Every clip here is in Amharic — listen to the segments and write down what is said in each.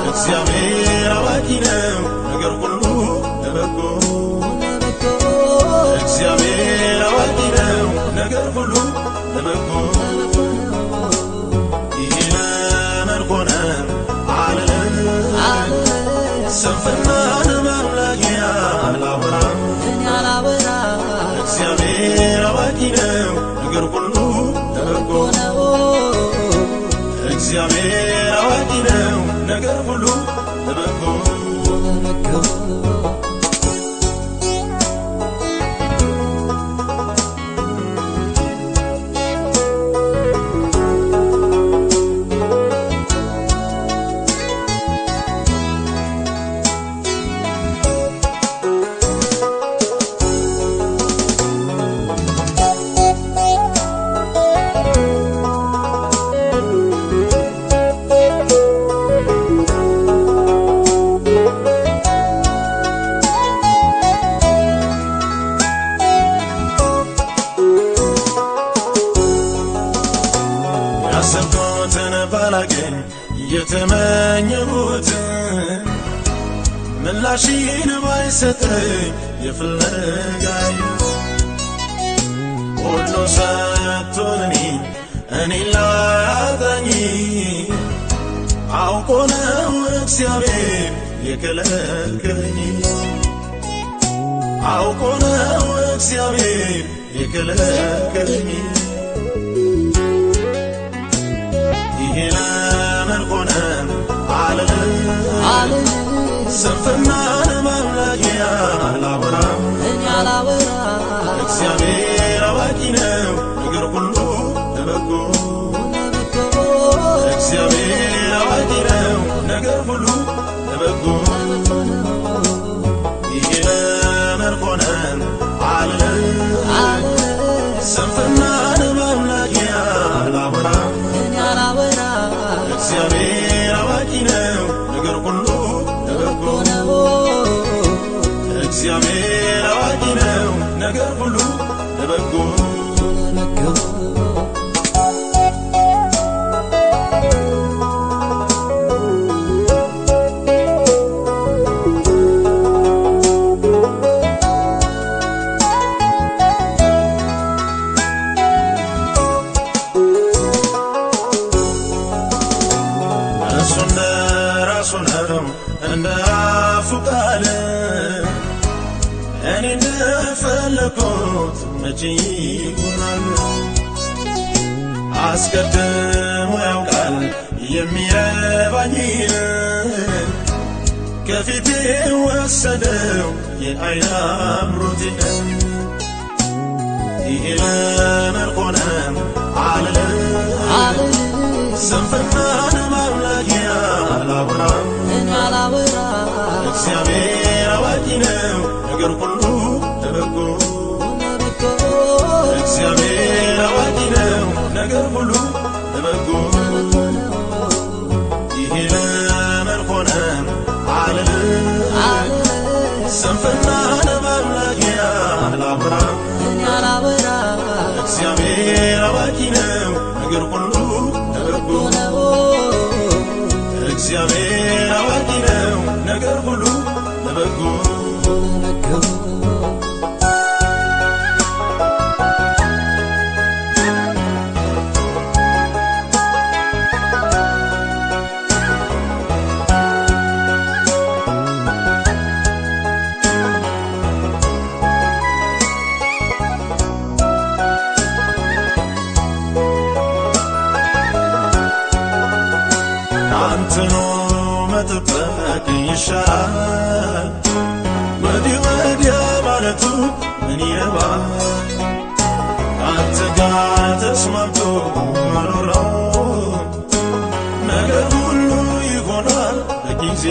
እግዚአብሔር አዋቂ ነው ነገር ሁሉ ለበጎ እግዚአብሔር አዋቂ ነው ነገር ሁሉ ለበጎ ይሄ ለመልኮነ ዓለም ስንፍናን ማምላኪያ አላወራ እግዚአብሔር አዋቂ ነው ነገር ሁሉ ለበጎ እግዚአብሔር አዋቂ ነው ነገር ሁሉ ለበጎ ያሰብኩትን ባላገኝ የተመኘሁትን ምላሽን ባይሰጠኝ የፍለጋዬ ሁሉ ሰጥቶኝ እኔን ላያጣኝ አውቆ ነው እግዚአብሔር የከለከለኝ አውቆ ነው እግዚአብሔር የከለከለኝ ይሄ ለመልኮነ ዓለም ስንፍናን ማምላኪያ አላወራ እግዚአብሔር አዋቂ ነው ነገር ሁሉ ለበጎ እግዚአብሔር አዋቂ ነው ነገር ሁሉ ለበጎ ይሄ ለመልኮነ ዓለም ስንፍናን ማምላኪያ አላወራ እግዚአብሔር አዋቂ ነው ነገር ሁሉ ለበጎ እግዚአብሔር አዋቂ ነው ነገር ሁሉ ለበጎ እንደ አፉ ቃል እኔ እንደፈለኩት መቼ ይሆናል አስቀድሞ ያውቃል የሚረባኝን ከፊቴ ወሰደው የዓይን አምሮቴን ይሄ ለመልኮነ ዓለም ስንፍናን ማምላኪያ አላወራ እግዚአብሔር አዋቂ ነው ነገር ሁሉ ለበጎ እግዚአብሔር አዋቂ ነው ነገር ሁሉ ለበጎ ይሄ ለመልኮነ ዓለም ስንፍናን ማምላኪያ አላወራ እግዚአብሔር አዋቂ ነው ነገር ሁሉ ለበጎ እግዚአብሔር አዋቂ ነው ነገር ሁሉ ለበጎ አንተኑ መጠበቅ ይሻላል ወዲህ ወዲያ ማለቱ ምን ይረባል አንተ ጋር ተስማምቶ መኖር ነው ነገር ሁሉ ይሆናል በጊዜ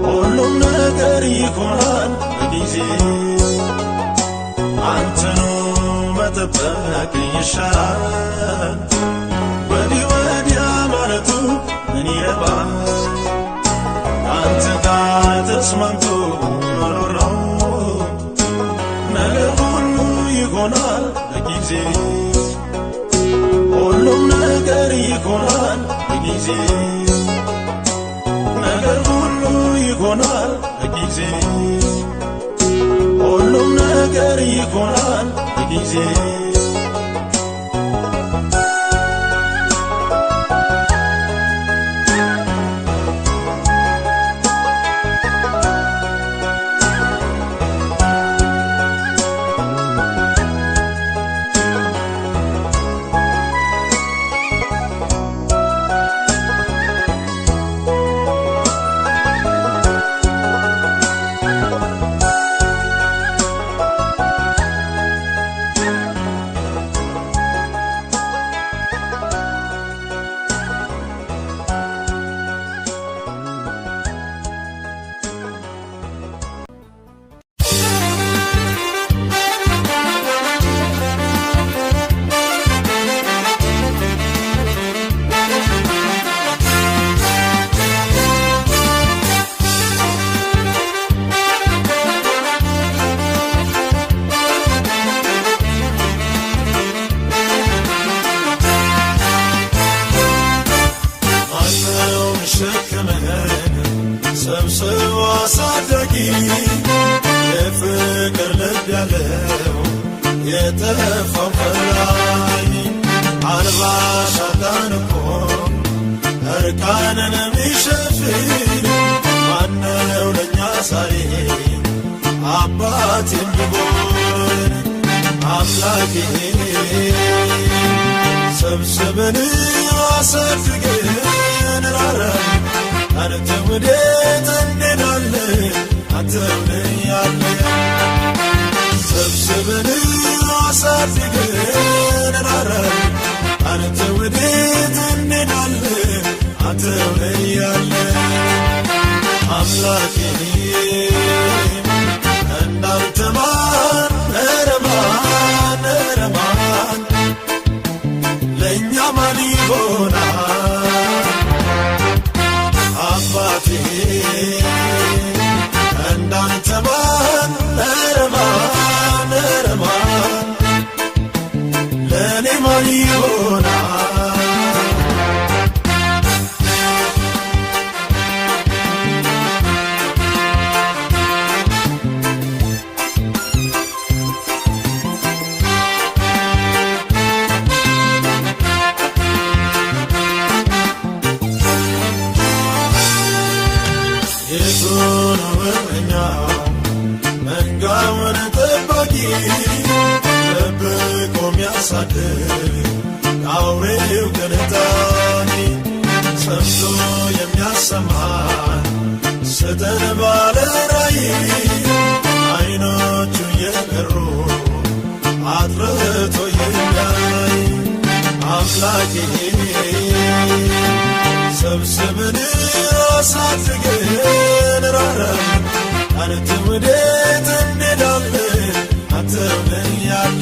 ሁሉም ነገር ይሆናል በጊዜ አንተኑ መጠበቅ ይሻላል ወዲህ ወዲያ ማለቱ ምን ይረባል አንተ ጋር ተስማምቶ መኖር ነው ነገር ሁሉ ይሆናል በጊዜ ሁሉም ነገር ይሆናል በጊዜ ነገር ሁሉ ይሆናል በጊዜ ሁሉም ነገር ይሆናል በጊዜ ሰብስቦ አሳዳጊ የፍቅር ልብ ያለው የጠፋው ፈላጊ አልባሽ አጣን እኮ እርቃንን የሚሸፍን ማነው ለእኛ ዛሬ አባት የሚሆን አምላኬ ሰብስበን አሳድገን ራራን አንተ ወዴት እንሄዳለን አንተው ያለ ሰብስበን አሳድገን ራራን አንተ ወዴት እንሄዳለን አንተው ያለ አምላኬ እንዳንተ ማን ኧረ ማን ለእኛ ማን ይሆናል አባቴ እንዳንተ ማን ኧረ ማን ለእኔ ማን ይሆናል መንጋውን ጠባቂ ጠብቆ ሚያሳድር አውሬው ገነጣኒ ሰምቶ የሚያሰማን ስጠን ባለ ራእይ አይኖቹ የበሩ አጥርቶ የሚያይ አምላኬ ሰብስበን አሳድገን ራራን አንተ ወዴት እንሄዳለን አንተው ያለ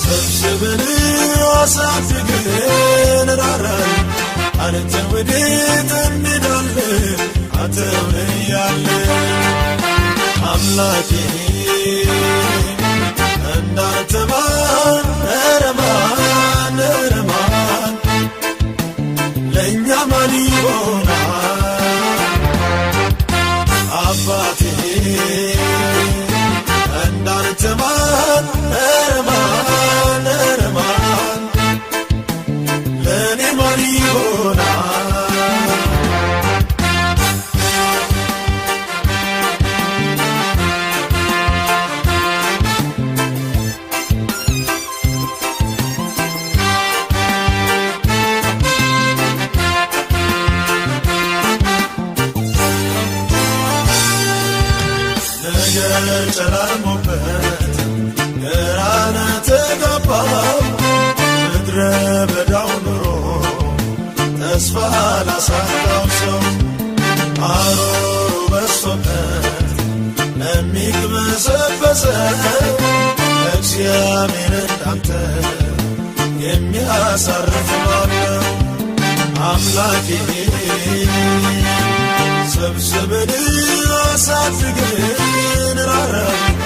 ሰብስበን አሳድገን ራራን አንተ ወዴት እንሄዳለን አንተው ያለ አምላኬ እንዳንተ ማን ኧረ ማን ለእኛ ማን ይሆናል አባቴ እንዳንተ ማን ኧረ ማን ለእኔ ማን ይሆናል ተጨላልሞበት ግራና ተጋባው ምድረ በዳው ኑሮ ተስፋ ላሳጣው ሰው አሮሩ በዝቶበት ለሚቅበዘበዘው እግዚአብሔር እንዳንተ የሚያሳርፍ ማነው? አምላኬ ሰብስበን አሳድገን ራራን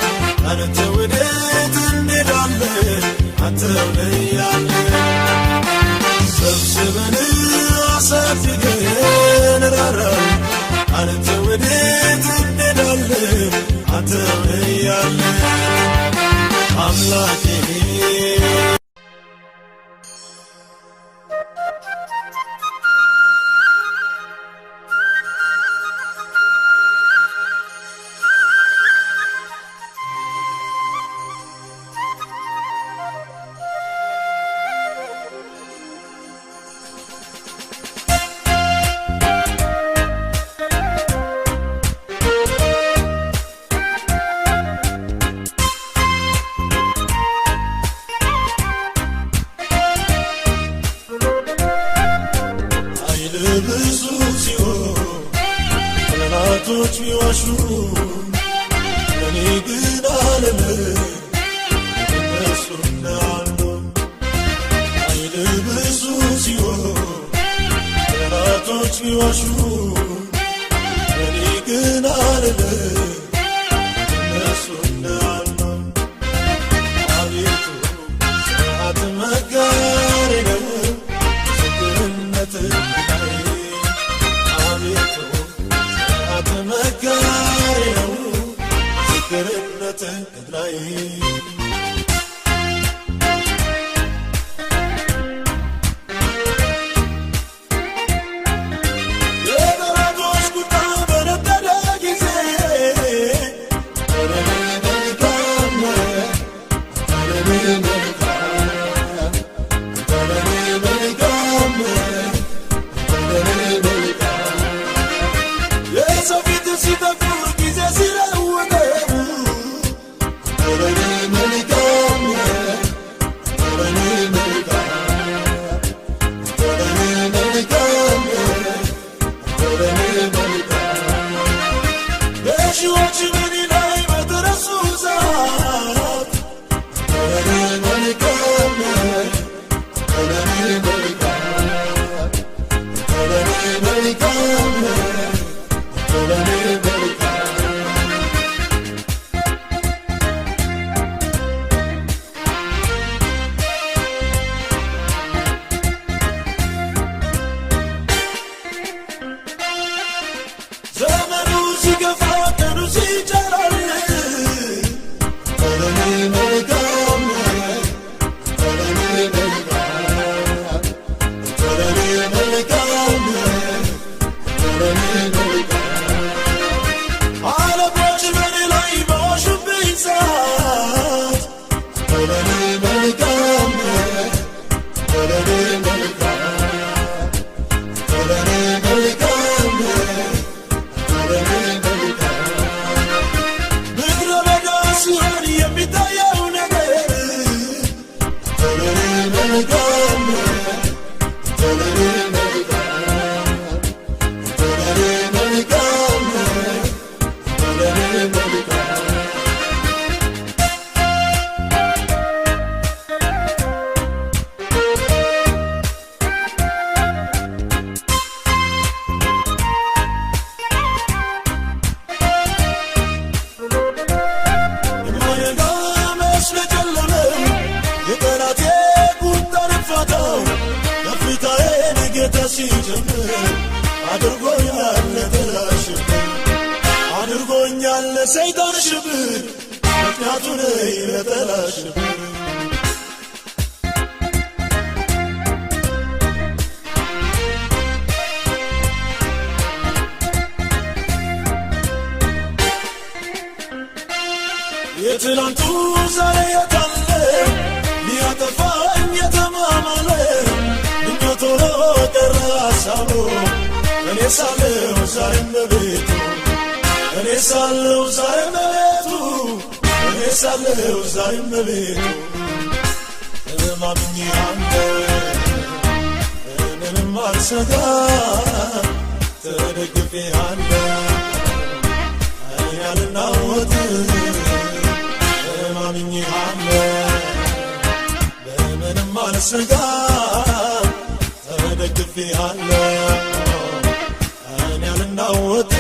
አንተ ወዴት እንሄዳለን አንተው ነህ ያለን ሰብስበን አሳድገን ራራን አንተ ወዴት እንሄዳለን አንተው ነህ ያለን አምላኬ ብዙ ሲሆን ጠላቶች ቢዋሹ እኔ ግን አልልም እነሱ እንዳሉ ኃይል ብዙ ሲሆን ጠላቶች ቢዋሹ እኔ ግን አልልም እነሱ እንዳሉ አቤቱ ስርዓት መጋሪ ነው ምስክርነት መጋሪ ነው ምስክርነት ላይ የበረዶች ቁጣ በነደደ ጊዜ የሰው ፊት ሲጠቁር ጊዜ ሲለውጠው መልካም በሺዎች በኔ ላይ በተረሱ ሰዓት መልካም ዘመኑ ሲገፋ ቀኑ ሲጨራል መልካም አለቆች በኔ ላይ በዋሹብኝ ሰዓት መልካም ምድረ በዳ ሲሆን የሚታየው ነገር መልካም የጠላቴ ቁጣ ነፋታው ከፍታዬን ጌታ ሲጀምር አድርጎኛል ለጠላት ሽብር አድርጎኛል ለሰይጣን ሽብር ምክንያቱ ነኝ ለጠላት ሽብር የትላንቱ ዛሬ የታለ ሊያጠፋኝ የተማማለ ምኞት ሆኖ ቀረ ሐሳቡ እኔ ሳለሁ ዛሬም በቤቱ እኔ ሳለሁ ዛሬም በቤቱ ሳለው ዛሬም በቤቱ ማምኛለሁ ምንም አልሰጋም ተደግፌአለሁ ያልናወጥ ማምኛለሁ ምንም አልሰጋም ተደግፌአለሁ ያልናወጥ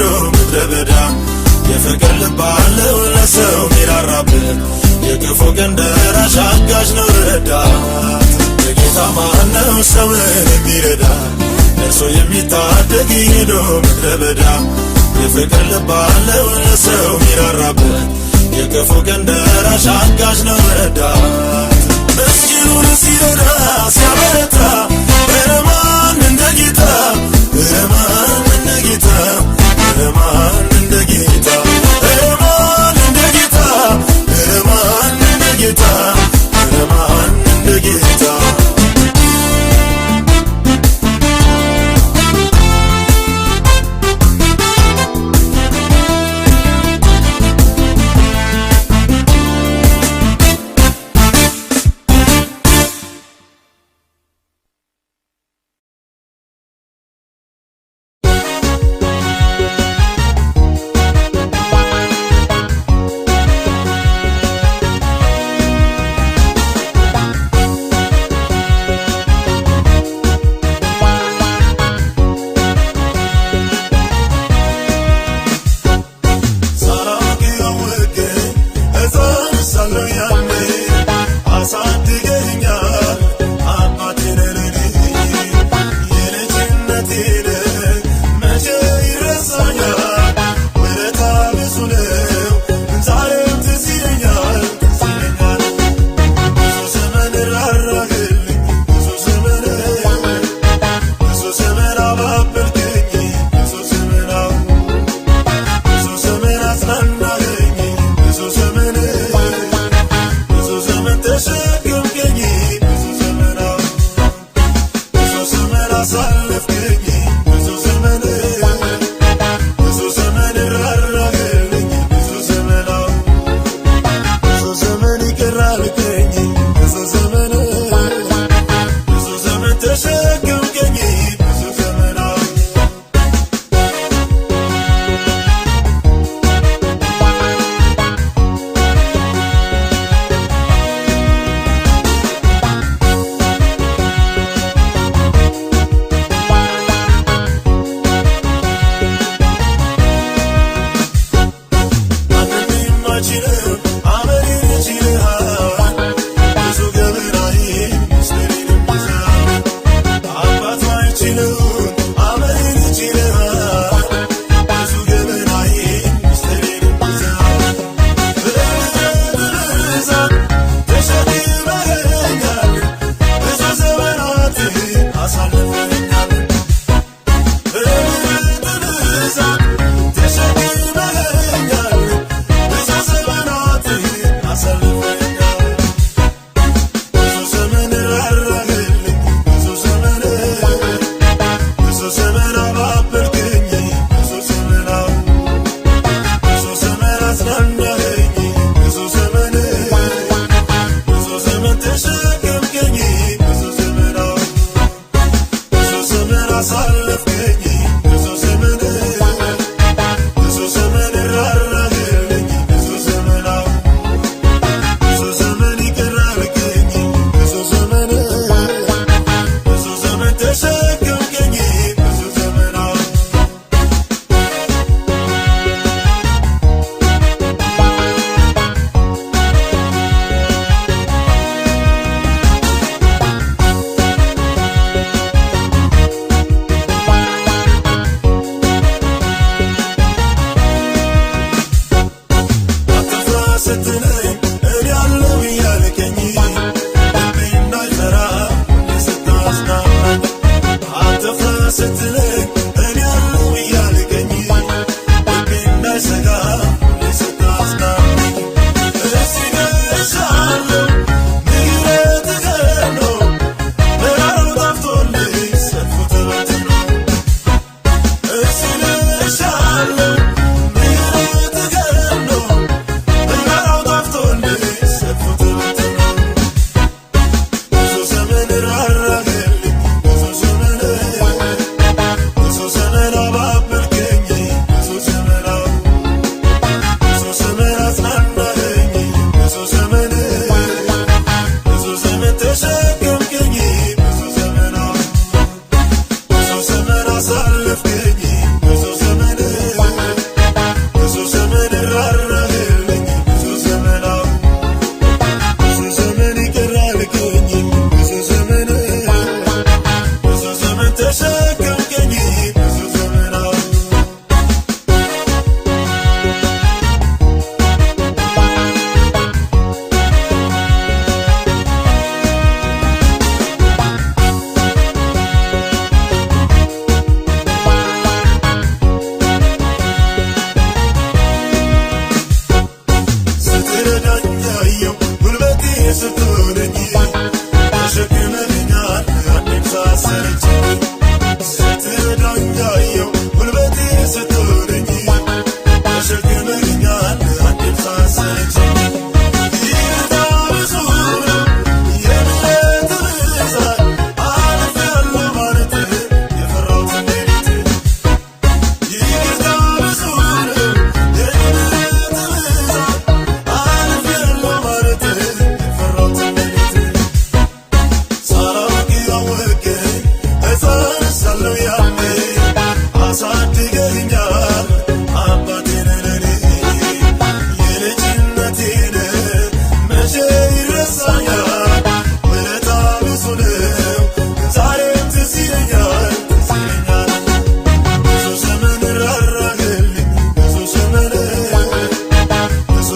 ሄዶ ምድረ በዳ የፍቅር ልብ አለው ለሰው ሚራራበት የክፉ ቀን ደራሽ አጋዥ ነው ረዳት የጌታ ማነው ሰውን የሚረዳ እርሱ የሚታደግ ሄዶ ምድረ በዳ የፍቅር ልብ አለው ለሰው ሚራራበት የክፉ ቀን ደራሽ አጋዥ ነው ረዳት ምስኪኑን ሲረዳ ሲያበረታ ረማን እንደ ጌታ ረማን እንደ ጌታ ረማን እንደ ጌታ ረማን እንደ ጌታ ረማን እንደ ጌታ ረማን እንደ ጌታ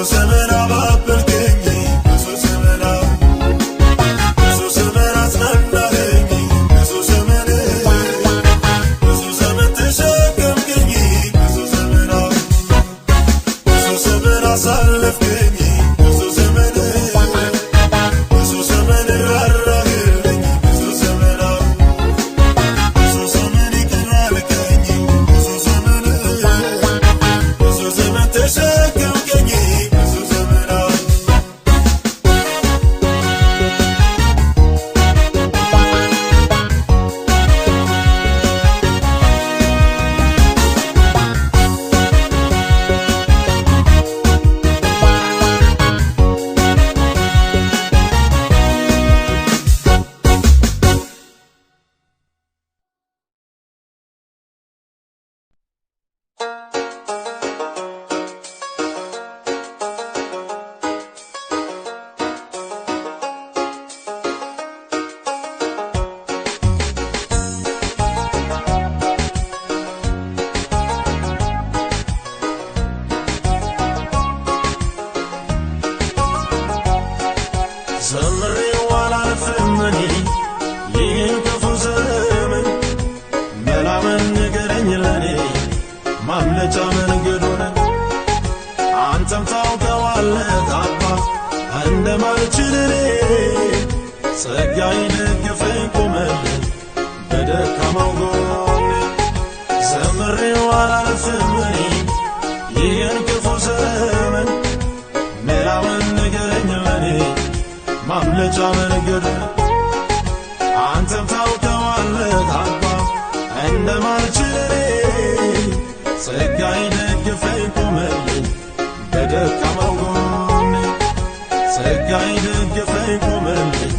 ዘመን አባበልከኝ ብዙ ዘመን አጽናናኸኝ ብዙ ዘመን ተሸከምከኝ ብዙ ዘመን አሳለፍከኝ ብዙ ዘመን ራራህልኝ ብዙ ዘመን ይቀራልከኝ ብዙ ዘመን ተሸከምከኝ ብዙ ዘመን ዘምሬው አላልፍም እኔ ይህን ክፉ ዘመን መላመን ንገረኝ ለኔ ማምለጫ መንገዱን አንተም ታውቀዋለህ አባ እንደማልችል እኔ ጸጋዬ ደግፈኝ ቁመልኝ በደካማው ጎኔ ዘምሬው አላልፍም እኔ ይህን ክፉ ዘመን መላመን ንገረኝ ለኔ ማምለጫ መንገድ አንተም ታውቀዋለህ አባ እንደማልችል እኔ ጸጋዬ ደግፈኝ ቁመልኝ በደካማው ጎኔ ጸጋዬ ደግፈኝ ቁመልኝ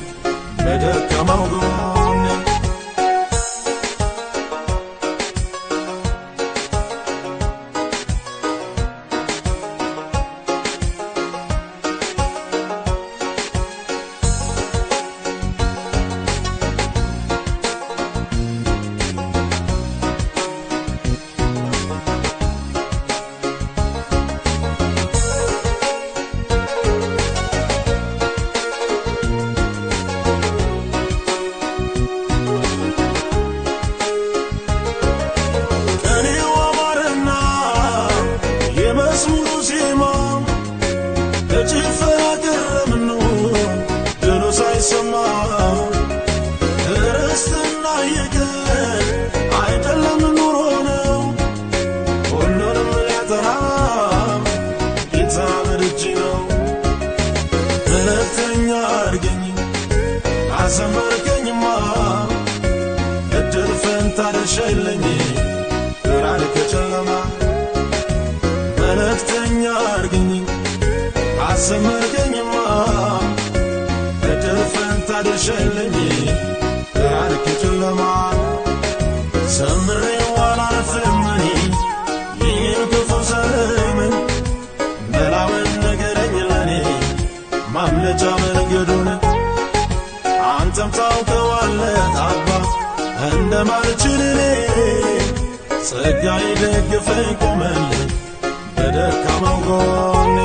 በደካማው ጎኔ መዝሙሩ ዜማ በጭፈራ ገረምነው ድሉ ሳይሰማ ክርስትና የቀን አይደለም ኑሮ ነው ሁሉንም ሊያጠራ ጌታ በደጅ ነው መልእክተኛ አድርገኝ አዘመርከኝማ እድል ፈንታ ደርሻለኝ ብርሃን ከጨለማ መልእክተኛ አድርገኝ አዘመርከኝማ እድል ፈንታ ደርሻለኝ ብርሃን ከጨለማ ዘምሬው አላልፍም እኔ ይህን ክፉ ዘመን መላመን ንገረኝ ለኔ ማምለጫ መንገዱን አንተም ታውቀዋለህ አባ እንደማልችል እኔ ጸጋዬ ደግፈኝ ቁመልኝ በደካማው ጎኔ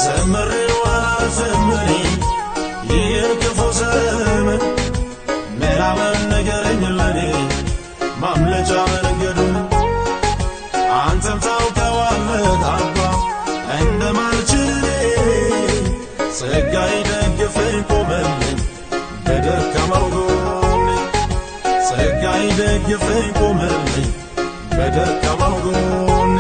ዘምሬው አላልፍም እኔ ይህን ክፉ ዘመን መላመን ንገረኝ ለኔ ማምለጫ መንገዱን አንተም ታውቀዋለህ አባ እንደማልችል እኔ ጸጋዬ ደግፈኝ ቁመልኝ በደካማው ጎኔ ጸጋዬ ደግፈኝ ቁመልኝ በደካማው ጎኔ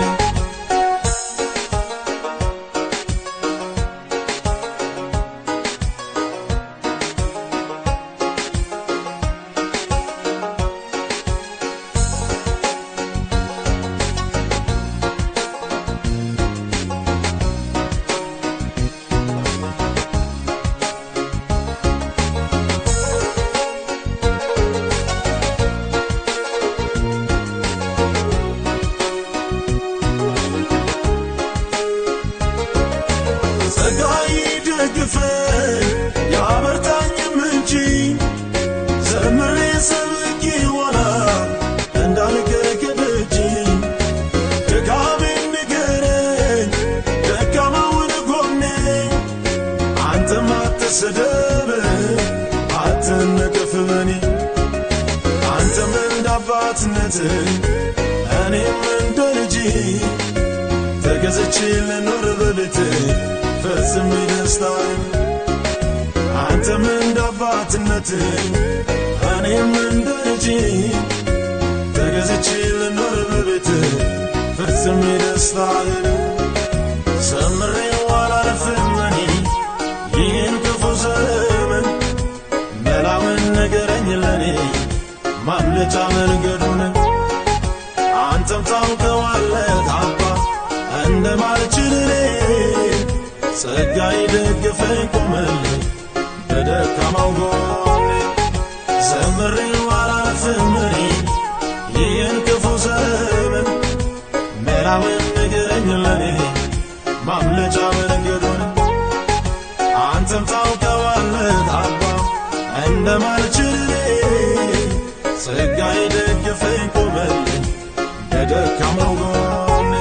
ጸጋዬ ደግፈኝ ያበርታኝም እንጂ ዘምሬ ሰብኬ ሆና እንዳልቀር ከደጅ ድካሜን ንገረኝ ደካማውን ባባትነት እኔም እንደ ልጅ ተገዝቼ ልኖር በቤት ፈጽሜ ደስታዬን አንተም እንደ አባትነት እኔም እንደ ልጅ ተገዝቼ ልኖር በቤት ፈጽሜ ደስታዬን ሰምሬው አላልፍም እኔ ይህን ክፉ ዘመን መላውን ንገረኝ ለኔ ማምለጫ መንገዱን አንተም ታውቀዋለህ አባ እንደማልችል እኔ ጸጋ ይደግፈኝ ቆመልኝ በደካማው ጎኔ ዘምሬው አላልፍም እኔ ይህን ክፉ ዘመን መላውን ንገረኝ ለኔ ማምለጫ መንገዱን አንተም ታውቀዋለህ አባ እንደማልችል ጸጋ ይደግፈኝ ቆመልኝ በደካማው ጎኔ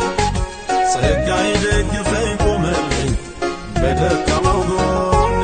ጸጋ ይደግፈኝ ቆመልኝ በደካማው ጎኔ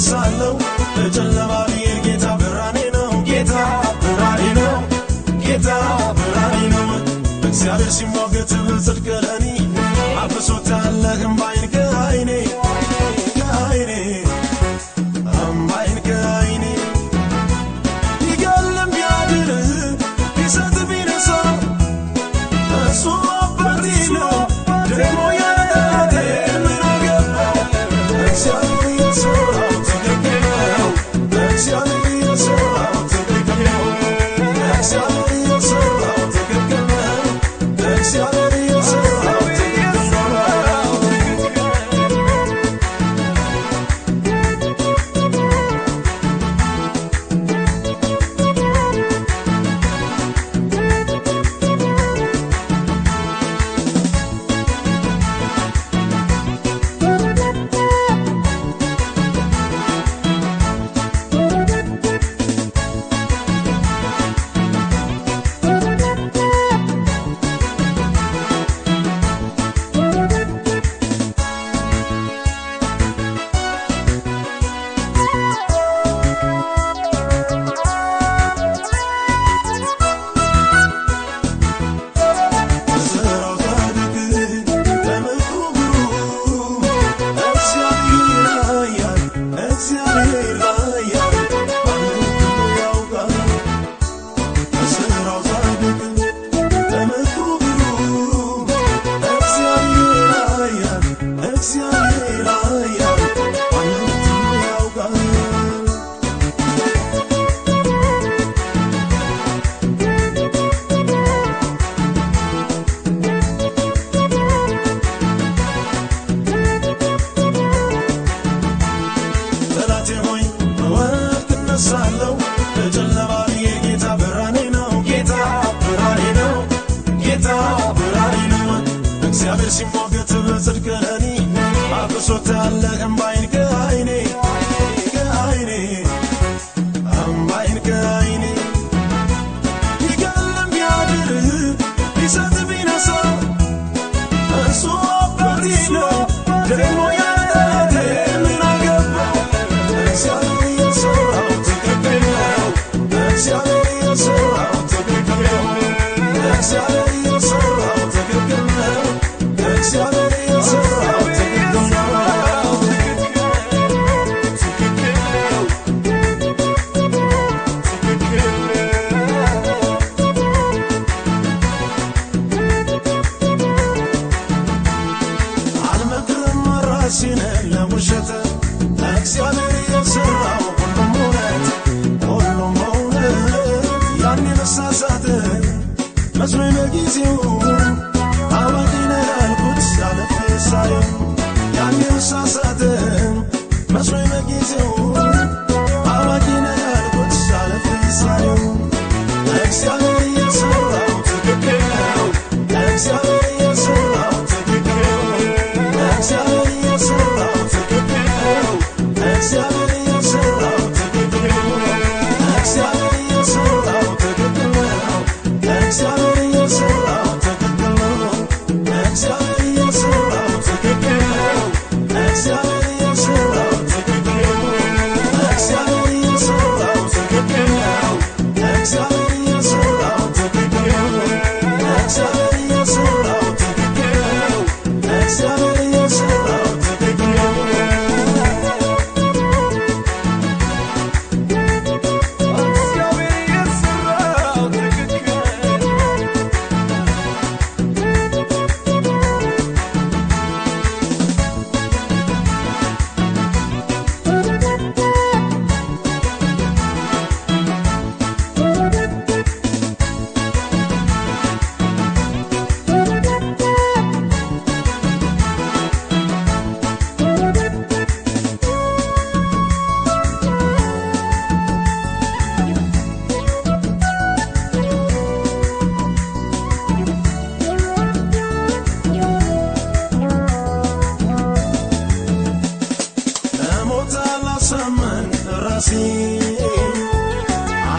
ሳለው በጨለማ ብሄድ ጌታ ብርሃኔ ነው። ጌታ ብርሃኔ ነው። ጌታ ብርሃኔ ነው። እግዚአብሔር ሲሟገት በጽድቅ ለእኔ አፍስሶታል እምባዬን ከዓይኔ ከዓይኔ እምባዬን ከዓይኔ ቢገድልም ቢያድን ቢሰጥ ቢነሳ እሱ አባቴ ነው ደግሞ የእናቴ ምን አገባው እግዚአብሔር የሠራው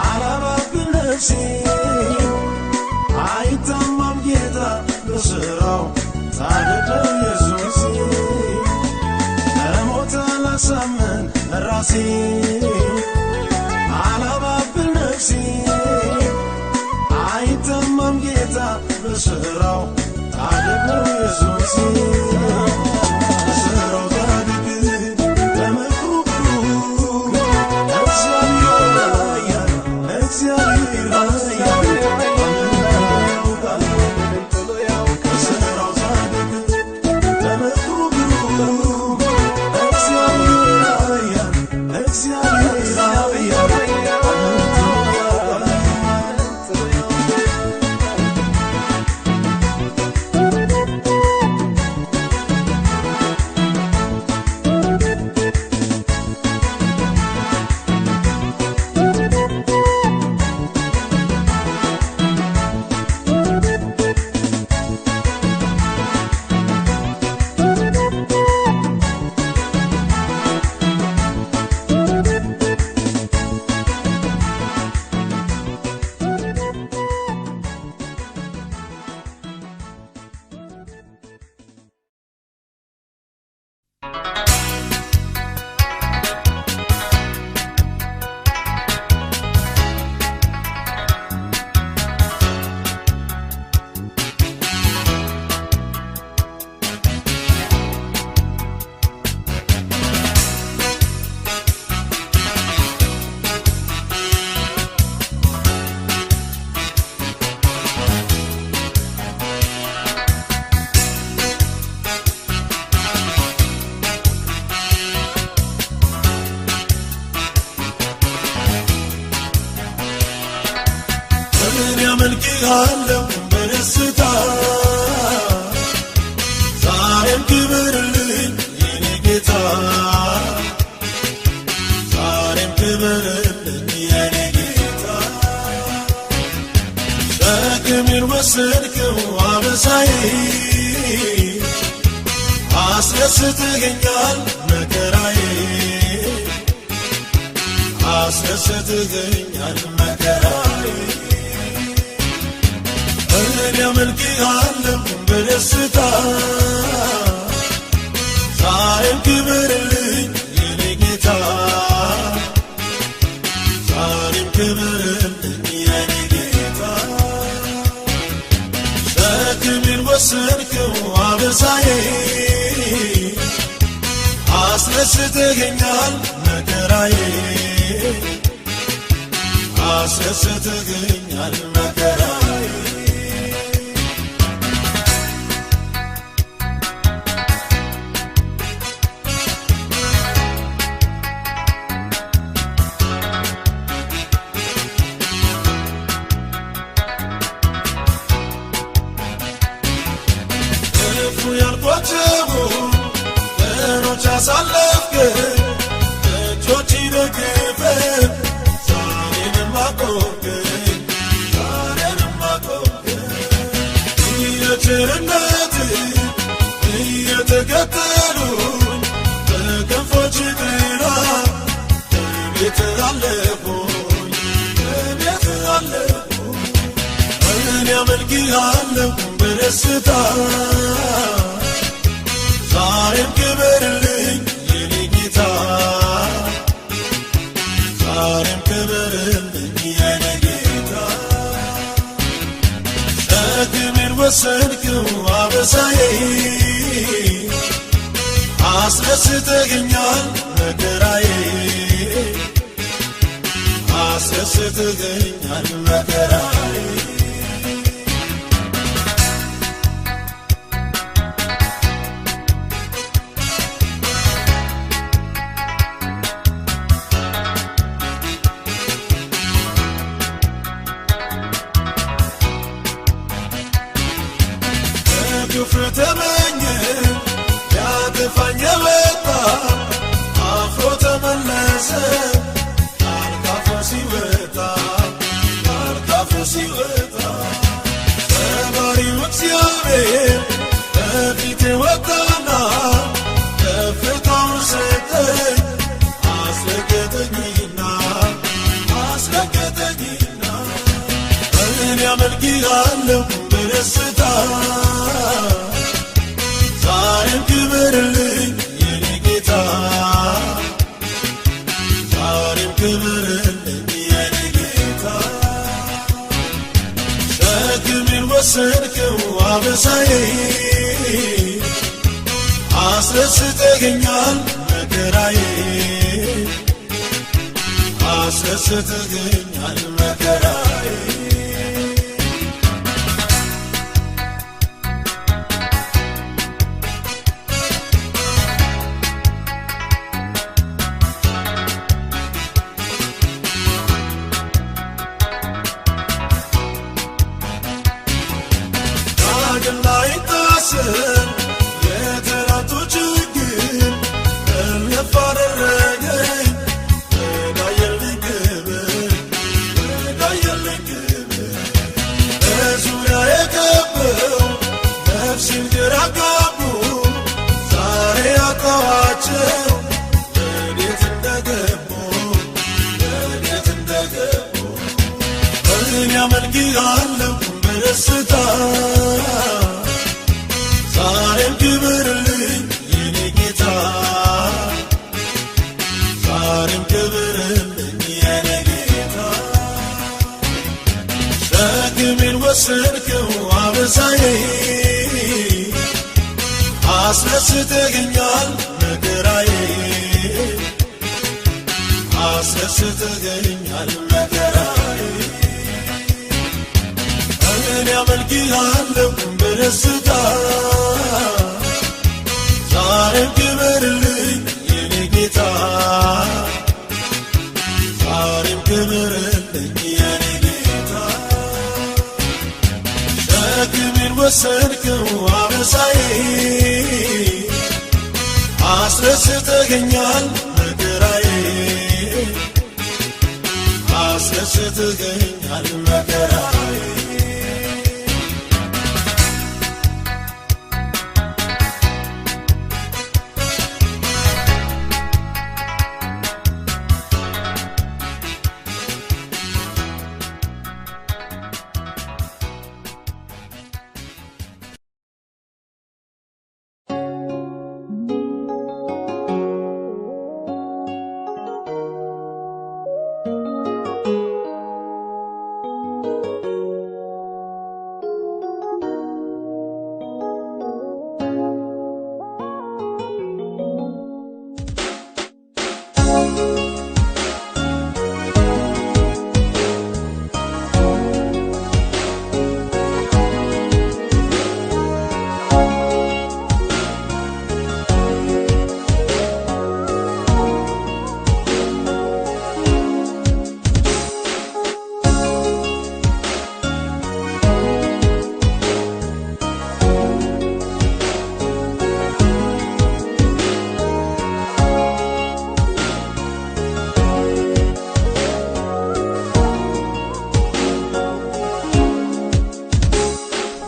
አላባብል ነፍሴ አይታማም ጌታ በሥራው ጻድቅ ነው ኢየሱስ ከሞት አላሳምን ራሴ አላባብል ነፍሴ አይታማም ጌታ በሥራው ጻድቅ ነው ኢየሱስ በሥራው ጻድቅ በምክሩ ብሩክ እግዚአብሔር ኃያል አመልክሃለሁ በደስታ ዛሬም ክብርልኝ የኔ ጌታ ዛሬም ክብርልኝ የኔ ጌታ ሸክሜን ወሰድከው አበሳዬ አስደስተኸኛል መከራዬ አስደስተኸኛል መከራዬ እኔ አመልክሃለሁ በደስታ ዛሬም ክብርልኝ የኔ ጌታ ዛሬም ክብርልኝ የኔ ጌታ ሸክሜን ወሰድከው አበሳዬ አስደስተኸኛል መከራዬ አስደስተኸኛል መከራዬ ያልኳቸው ቀኖች አሳለፍከኝ እጆች ደግፈህ ዛሬንም አቆምከኝ ዛሬንም አቆምከኝ የቸርነትህ እየተከተሉኝ በክንፎች ጥላ በቤትህ አለፍኩኝ በቤትህ አለፍኩኝ እኔ አመልክሃለሁ በደስታ ዛሬም ክብርልኝ የኔ ጌታ ዛሬም ክብርልኝ የኔ ጌታ ሸክሜን ወሰድከው አበሳዬ አስደስተኸኛል መከራዬ አስደስተኸኛል መከራዬ ክፉ ተመኘ ያጠፋኝ የወጣ አፍሮ ተመለሰ ቃል ካፉ ሲወጣ አመልክሃለሁ በደስታ ዛሬም ክብርልኝ የኔ ጌታ ዛሬም ክብርልኝ የኔ ጌታ ሸክሜን ወሰድከው አበሳዬ አስረስተኸኛል መከራዬ አስረስተኸኛል መከራዬ ዳግም ላይታሰብ የትናንቱ ችግር እልፍ አደረገኝ በዳየልኝ ክብር በዙሪያ የከበው ነፍሴን ግራ አጋቡ ዛሬ አጣኋቸው ወዴት እንደገቡ እኔ አመልክሃለሁ በደስታ ዛሬም ክብርልኝ የኔ ጌታ ዛሬም ክብርልኝ የኔ ጌታ ሸክሜን ወሰድከው አበሳዬ አስረስተኸኛል መከራዬ አስረስተኸኛል መከራዬ እኔ አመልክሃለሁ በደስታ ዛሬም ክብርልኝ የኔ ጌታ ዛሬም ክብርልኝ የኔ ጌታ ሸክሜን ወሰድከው አበሳዬ አስረስተኸኛል መከራዬ አስረስተኸኛል መከራዬ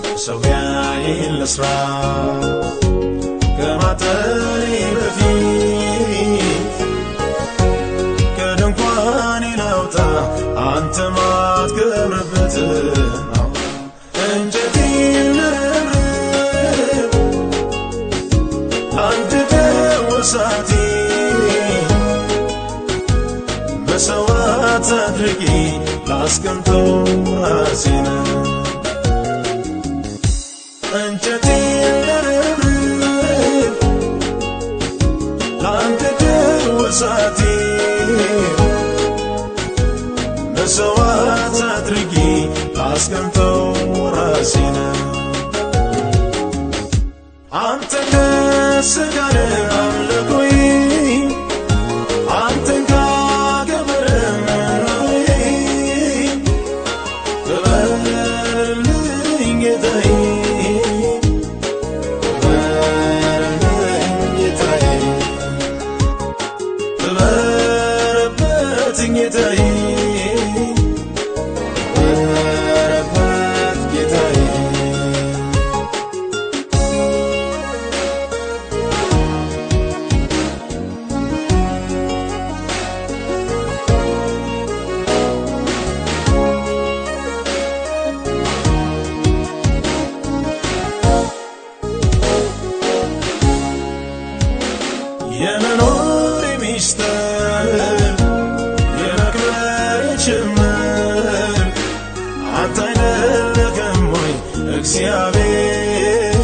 መሠዊያዬን ልሥራ ከማጠኔ በፊት ከድንኳኔ ላውጣ አንተ ማትከብርበት እንጨቴን ልረብርብ ላንድደው እሳቴ መሥዋዕት አድርጌ ላስቀምጠው ራሴን እንጨቴን ልረብርብ ላንድደው እሳቴ መሥዋዕት አድርጌ ላስቀምጠው ራሴን አንተን ደስ ካለህ አምልኮዬ አንተን ካከበረህ መኖሬ ክበርልኝ ጌታዬ ጌታዬ ክበርበት ጌታዬ ጭምር አንተ አይደለህም ወይ እግዚአብሔር?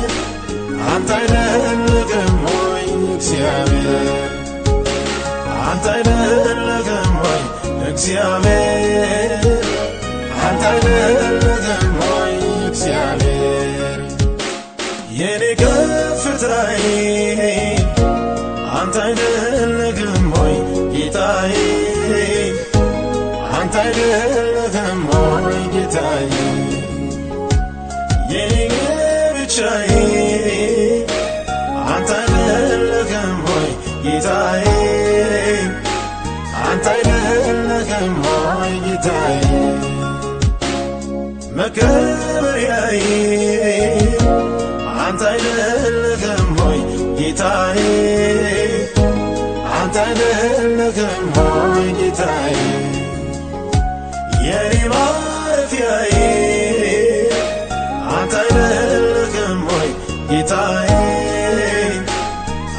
አንተ አይደለህም ወይ እግዚአብሔር? አንተ አይደለህም ወይ እግዚአብሔር? አንተ አይደለህም ወይ እግዚአብሔር? የኔ ከፍታዬ አንተ አይደለህም ወይ ጌታዬ? አንተ አይደለህም ወይ ጌታዬ? የኔ ብቻዬ አንተ አይደለህም ወይ ጌታዬ? አንተ አይደለህም ወይ ጌታዬ? መከበሪያዬ አንተ አይደለህም ወይ ጌታዬ? አንተ አይደለህም ወይ ጌታዬ? የኔ ማረፊያዬ አንተ አይደለህም ወይ ጌታዬ?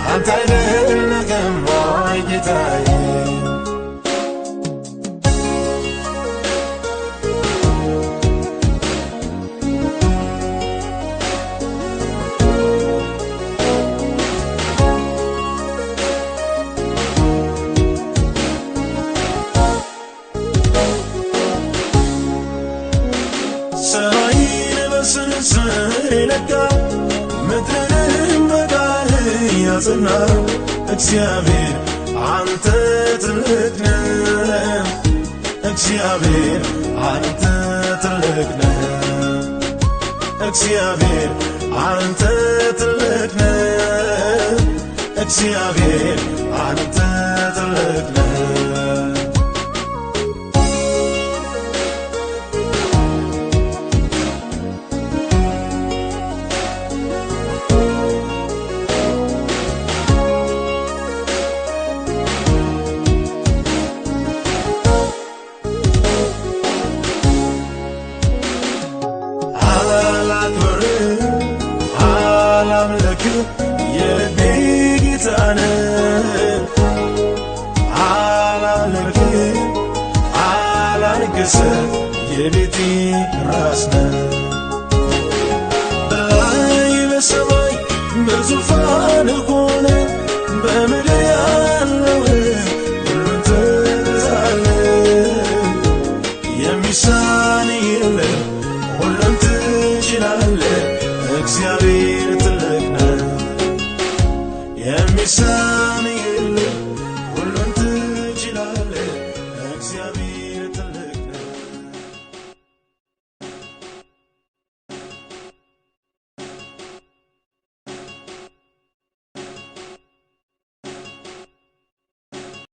አንተ አይደለህም ወይ ጌታዬ? ሰማይን በስንስር የለካ ምድርንም በቃልህ ያጸና እግዚአብሔር አንተ ትልቅ ነህ። እግዚአብሔር አንተ ትልቅ ነህ። እግዚአብሔር አንተ ትልቅ ነህ። እግዚአብሔር አንተ ትልቅ ነህ። የልቤ ጌታ ነህ። አላምልክም አላንግስም የቤቴ ራስ ነህ። በላይ በሰማይ በዙፋንህ ሆነህ